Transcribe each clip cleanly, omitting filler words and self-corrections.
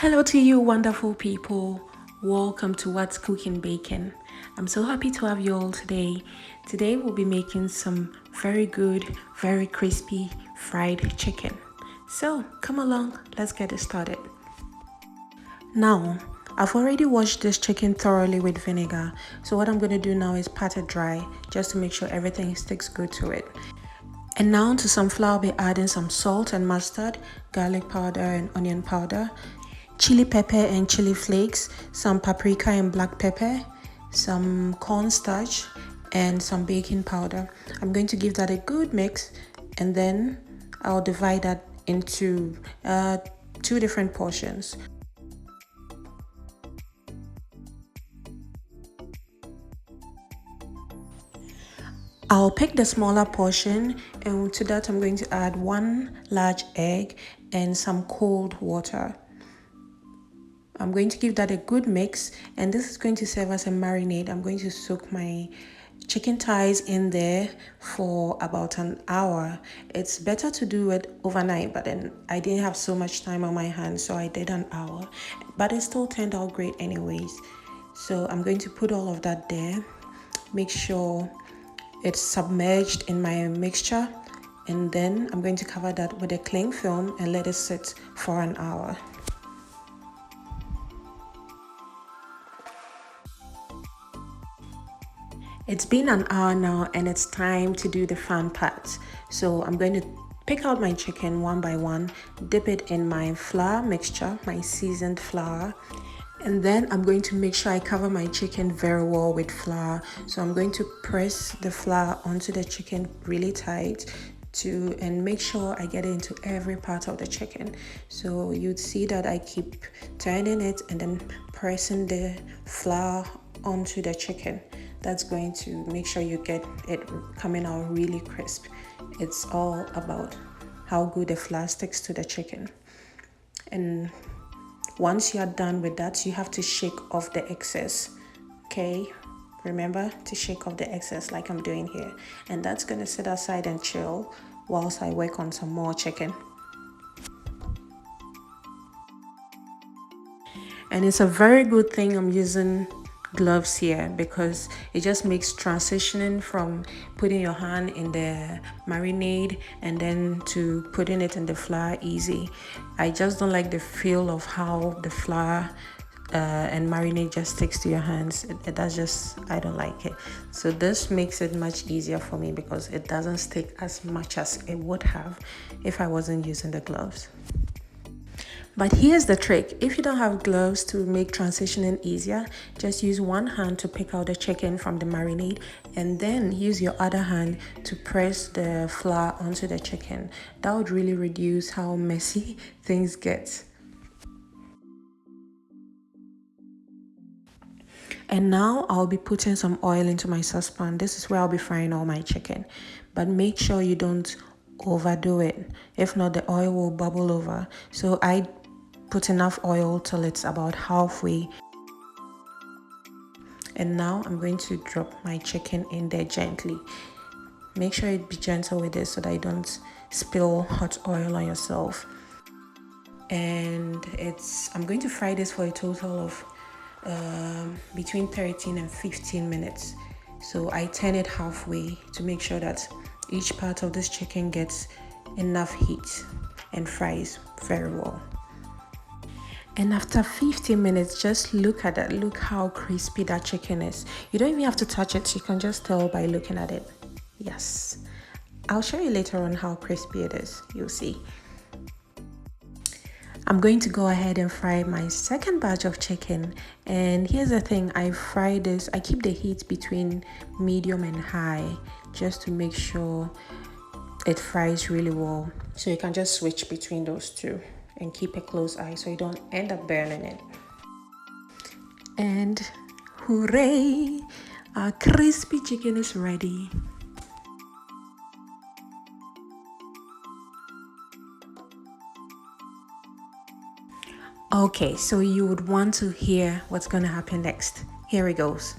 Hello to you, wonderful people. Welcome to What's Cooking Bacon. I'm so happy to have you all today. Today we'll be making some very good, very crispy fried chicken. So come along, let's get it started. Now, I've already washed this chicken thoroughly with vinegar. So what I'm going to do now is pat it dry just to make sure everything sticks good to it. And now to some flour, I'll be adding some salt and mustard, garlic powder and onion powder, chili pepper and chili flakes, some paprika and black pepper, some cornstarch, and some baking powder. I'm going to give that a good mix, and then I'll divide that into two different portions. I'll pick the smaller portion, and to that I'm going to add one large egg and some cold water. I'm going to give that a good mix, and this is going to serve as a marinade. I'm going to soak my chicken thighs in there for about an hour. It's better to do it overnight, but then I didn't have so much time on my hands, so I did an hour. But it still turned out great anyways. So I'm going to put all of that there. Make sure it's submerged in my mixture, and then I'm going to cover that with a cling film and let it sit for an hour. It's been an hour now, and it's time to do the fun part. So I'm going to pick out my chicken one by one, dip it in my flour mixture, my seasoned flour, and then I'm going to make sure I cover my chicken very well with flour. So I'm going to press the flour onto the chicken really tight and make sure I get it into every part of the chicken. So you'd see that I keep turning it and then pressing the flour onto the chicken. That's going to make sure you get it coming out really crisp. It's all about how good the flour sticks to the chicken. And once you are done with that, you have to shake off the excess. Okay, remember to shake off the excess like I'm doing here. And that's going to sit aside and chill whilst I work on some more chicken. And it's a very good thing I'm using gloves here, because it just makes transitioning from putting your hand in the marinade and then to putting it in the flour easy. I just don't like the feel of how the flour and marinade just sticks to your hands. I don't like it. So this makes it much easier for me because it doesn't stick as much as it would have if I wasn't using the gloves. But here's the trick. If you don't have gloves to make transitioning easier, just use one hand to pick out the chicken from the marinade and then use your other hand to press the flour onto the chicken. That would really reduce how messy things get. And now I'll be putting some oil into my saucepan. This is where I'll be frying all my chicken. But make sure you don't overdo it. If not, the oil will bubble over. So I put enough oil till it's about halfway. And now I'm going to drop my chicken in there gently. Make sure you be gentle with it so that you don't spill hot oil on yourself. And I'm going to fry this for a total of between 13 and 15 minutes. So I turn it halfway to make sure that each part of this chicken gets enough heat and fries very well. And after 15 minutes, just look at that. Look how crispy that chicken is. You don't even have to touch it. You can just tell by looking at it. Yes. I'll show you later on how crispy it is. You'll see. I'm going to go ahead and fry my second batch of chicken. And here's the thing. I keep the heat between medium and high just to make sure it fries really well. So you can just switch between those two and keep a close eye so you don't end up burning it. And hooray! Our crispy chicken is ready. Okay, so you would want to hear what's gonna happen next. Here it goes.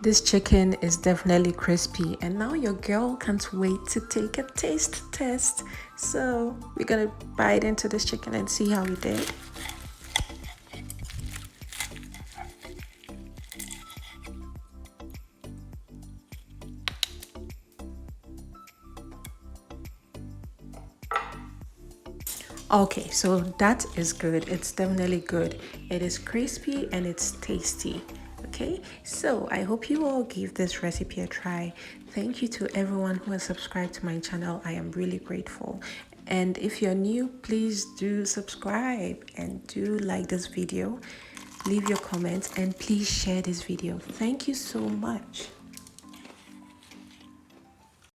this chicken is definitely crispy, and now your girl can't wait to take a taste test. So we're gonna bite into this chicken and see how we did. Okay, so that is good. It's definitely good. It is crispy and it's tasty. Okay, so I hope you all give this recipe a try. Thank you to everyone who has subscribed to my channel. I am really grateful. And if you're new, please do subscribe and do like this video. Leave your comments and please share this video. Thank you so much.